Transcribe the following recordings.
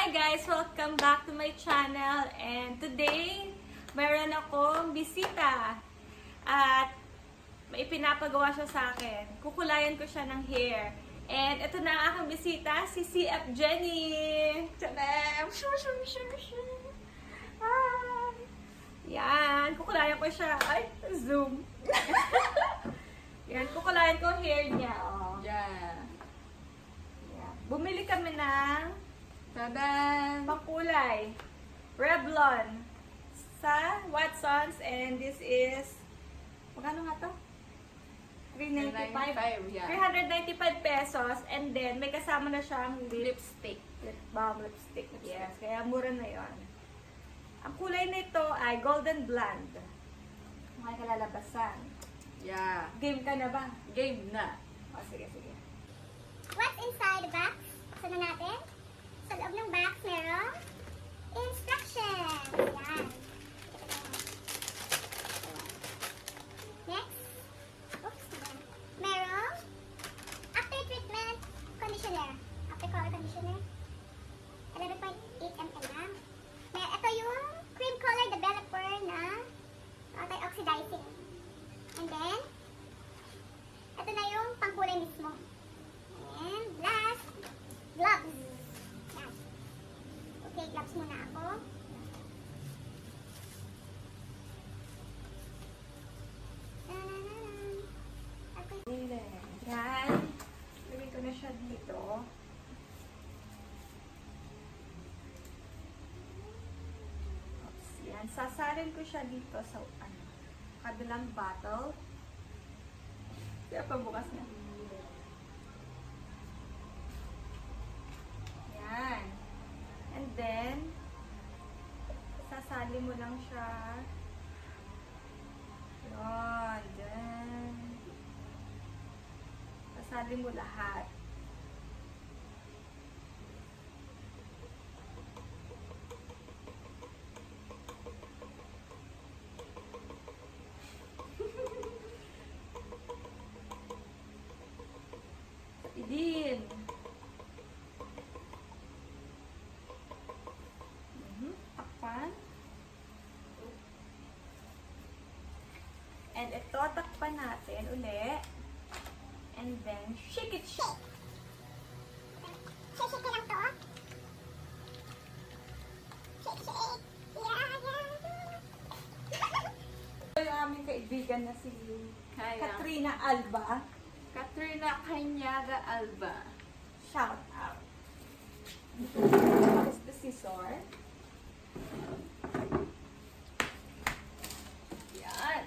Hi guys! Welcome back to my channel. And today, mayroon akong bisita. At may pinapagawa siya sa akin. Kukulayan ko siya ng hair. And ito na ang aking bisita, si CF Jenny. Tadam! Hi! Yan, kukulayan ko siya. Ay, zoom. Yan, kukulayan ko hair niya. Oh. Yeah. Yan. Bumili kami ng Tadan! pangkulay. Revlon. Sa Watsons. And this is, magkano nga to? 395. 395, yeah. 395 pesos. And then, may kasama na siyang Lipstick. lip balm lipstick. Yes, kaya mura na yon. Ang kulay nito ay golden blonde. Mga kalalabasan. Yeah. Game ka na ba? Game na. O, sige, sige. What's inside the box? Sana natin? Sa loob ng box, merong instructions. Yan. Next. Oops. Merong after treatment conditioner. After color conditioner. 11.8 ml lang. Ito yung cream color developer na anti-oxidizing. And then, ito na yung pangkulay mismo. And last, gloves. Yan. Okay, gloves muna ako. Okay. Yan. Lagay ko na siya dito. Oops, yan. Sasalin ko siya dito sa kabilang bottle. Kaya pabukas na. Yan. And then, sasali mo lang siya. Yan. Then, sasali mo lahat. Idin. Takpan. And ito, takpan natin uli. And then, shake it, shake. Shake ko lang to. Shake, shake. Ito yung aming kaibigan na si Kaya. Katrina Alba. Katrina Cañaga Alba. Shout out. Tapos the scissor. Yan.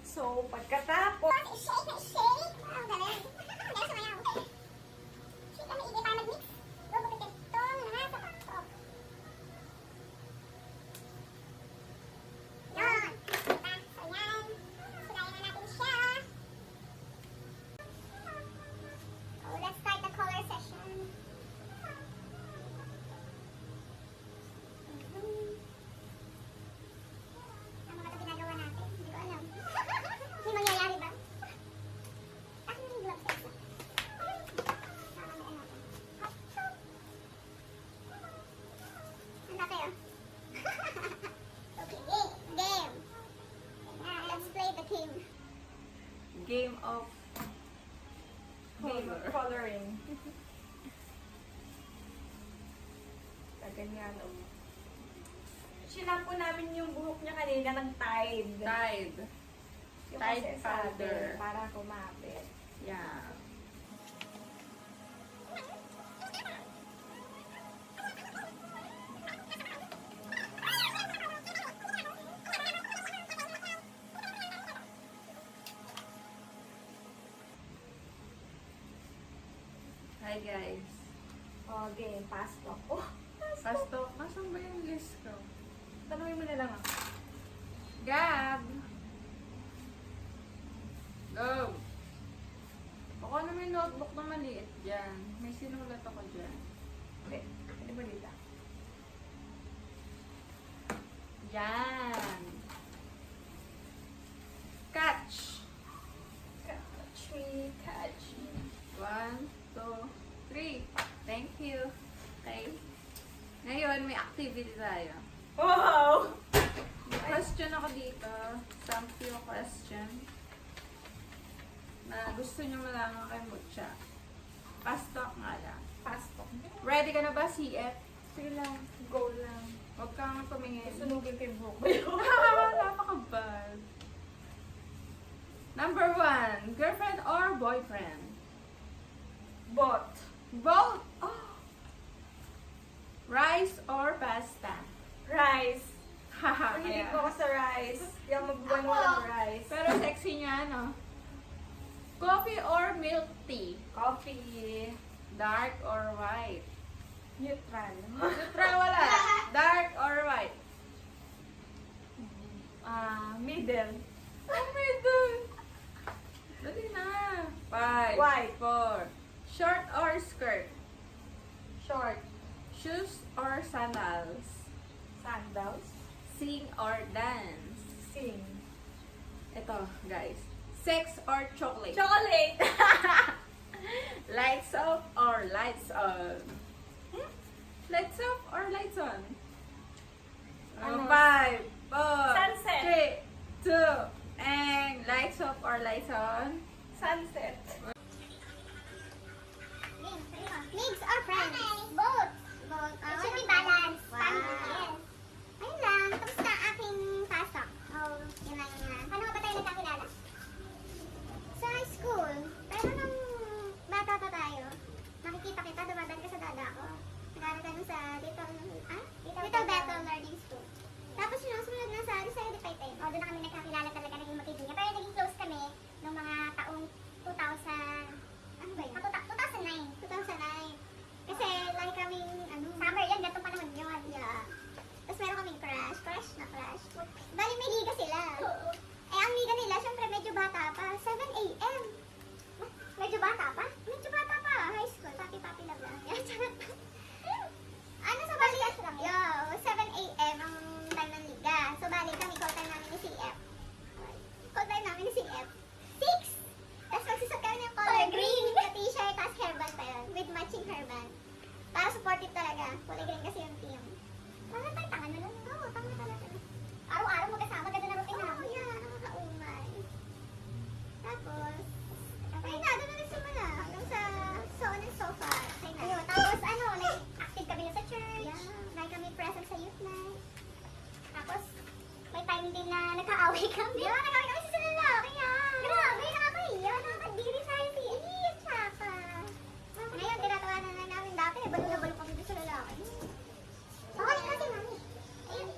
So, pagkatapos, Shake na shake. Ang galing. Dahil sumayaw. Shake na maigi para mag-mix. Gugupitin itong nasa paktok. Yun. Diba? So yan. Sulayan na natin siya. Oh, let's start the color session. Ang mga ito ginagawa natin. Hindi ko alam. May mangyayari ba? Akin yung gloves guys. Mamamayan natin. Handa kayo? Okay, game. Now, let's play the game. Game of color. coloring. Ganyan. Sinampo namin yung buhok niya kanina ng Tide. Tide. Yung Tide kasi sabi, powder. para kumapit. Yeah. Hi guys. Okay, pasok. Oh, Pastok, nasan ba yung list ko? tanungin mo na lang ako. Gab! Go! Baka na may notebook na maliit dyan. May sinulat ako dyan. Okay, ano ba dito? Yan! Catch! Catch me, catch me. 1, 2, 3. Thank you. ngayon may activity tayo. Wow! May question ako dito. Some few question. Na gusto nyo malaman kay Mucha. Fast talk nga lang. Fast talk. Ready ka na ba, CF? Sige lang. Go lang. Huwag kang tumingin. Sunugin kay Brooke. Napakabad. Number 1, girlfriend or boyfriend? Bot. Both. Oh. Rice or pasta? Rice. Haha. Mahilig ayan. ko ako sa rice. Yung magbuwan walang rice. Pero sexy niya, no? Coffee or milk tea? Coffee. Dark or white? Neutral. Neutral wala. Dark or white? Middle. Oh my God. Dali na. 5, White. 4. Short or skirt? Short. Shoes or sandals? Sandals. Sing or dance? Sing. Ito, guys. Sex or chocolate? Chocolate. Lights off or lights on? Lights off or lights on? Ano? 5, 4, Sunset. 3, 2, and lights off or lights on? Sunset. Mix or friends? Both. Both. Should be balanced. Wow. Yes. Ayun lang. Tapos na aking pasok. Oh, yun lang yun. Paano ba tayo nagkakilala? Sa high school. Pero nung bata pa tayo, nakikita kita, dumadaan ka sa dada ko. Nag-aaral ka nun sa Little Bethel Learning School. Tapos yun, sumunod na sa Rizal de Paitay. O, doon na kami nagkakilala talaga, naging magkaibigan. Pero naging close kami nung mga taong 2000, ano ba yun? 2009. 2009. Kasi lagi kaming, summer yan, gatong panahon yun. Yeah. Tapos meron kaming crush na crush. Bali may liga sila. Eh, ang liga nila, syempre medyo bata pa. 7 a.m. Medyo bata pa? Medyo bata pa. High school. Papi-papi love lang. Yan, charot. Ano sa bali? Yo, 7 a.m. ang time ng liga. So, bali kami, call time namin ni CF. Call time namin ni CF. 6! Tapos magsusot kami ng color green na t-shirt, tapos hairband pa yun. With matching hairband. Para supportive talaga. Kulay green kasi yung team. Parang tayo, tanga na lang. Oo, tanga talaga. Araw-araw magkasama, ganda na routine namin. Oo, yan. Nakakaumay. Tapos, okay na, doon na nagsimula. Hanggang sa so on and so far. Okay na. Ayun, tapos active kami na sa church. Yeah. Lagi kami present sa youth night. Tapos, may time din na nagka-away kami. Yeah, nagka-away kami sa lalaki. Grabe, nakakahiya. Nakaka-degree sa IC. Iiyak siya pa. Ngayon, tinatawanan na namin dati. Balo na balo kami doon sa lalaki. Okay, kasi mami. Ayun.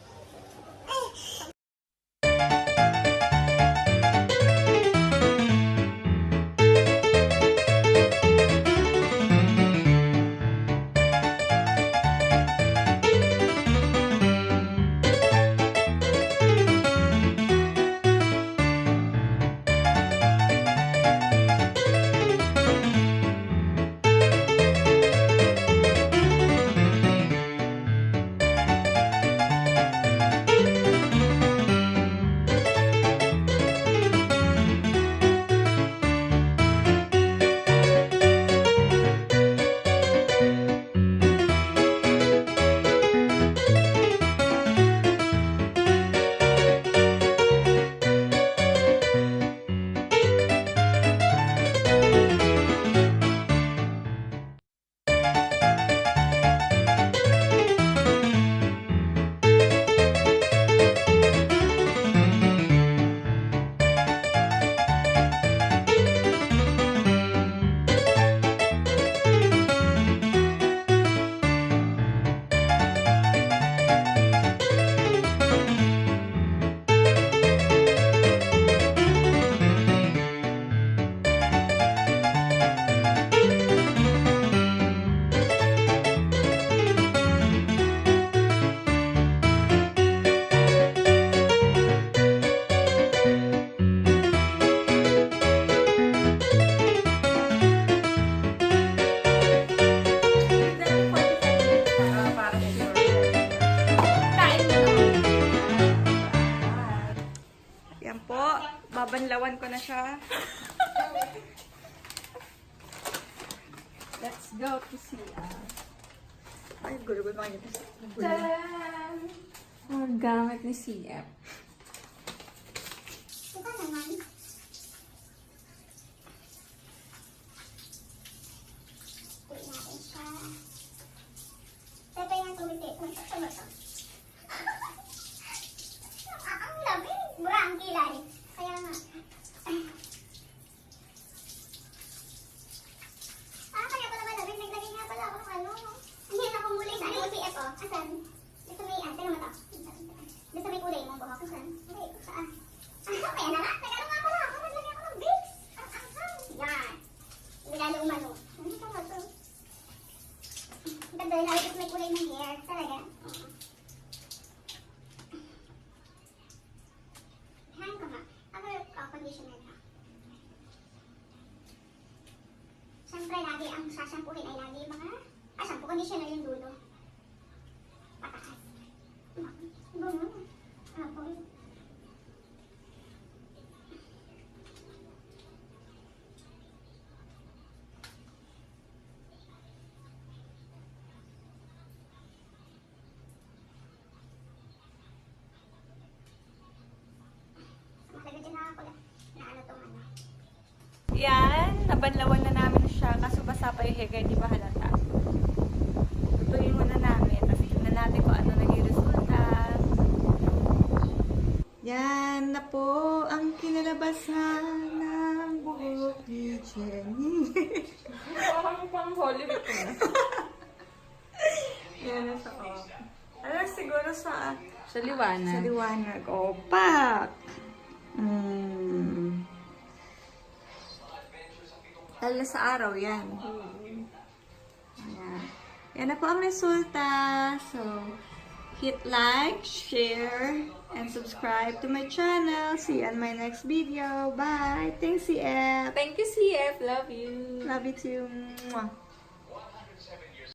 Babanlawan ko na siya. Let's go to see. Ay, gulo ko makikita. Tadaan! Mga gamit ni CF. Ito naman. Tuloy natin siya. Pepe yan tumitik. Ano to? Ang labi. Mura ang kilay. Kaya nga. Kaya pala malabig. Naglagay nga pala ako ng ano. Hindi na akong mulay. Saan yung CF o? Asan? Dito may, tingnan mo to. Dito may kulay mong buhok. Asan? Ay, saan? Kaya na nga. Nagano nga pala ako. Naglagay ako ng Vicks. Ang anghang. Yan. Hindi lalo umano. Ano ito mo to? Ganda yun. Halos may kulay ng hair. Talaga. Hang ka nga. Ano yung conditioner ka? Siyempre, lagi ang sasampuhin ay lagi yung mga... shampoo conditioner yung dulo. Patakas. Bungo. Apoy. Makalagay dyan na ako na ano tong ano. Yan, nabanlawan na namin siya. Kaso basa pa yung hair, kaya di ba halata? Tutuin muna namin. Tapos tignan natin kung ano naging resulta. Yan na po ang kinalabasan ng buhok ni Jenny. Parang pang Holy Week na. Yan na sa off. Ano siguro sa Sa liwanag. liwanag. Opak! Lalo na sa araw yan. Ayan. Yan na po ang resulta. So, hit like, share, and subscribe to my channel. See you on my next video. Bye! Thanks, CF! Thank you, CF. Love you. Love you too. Mwah.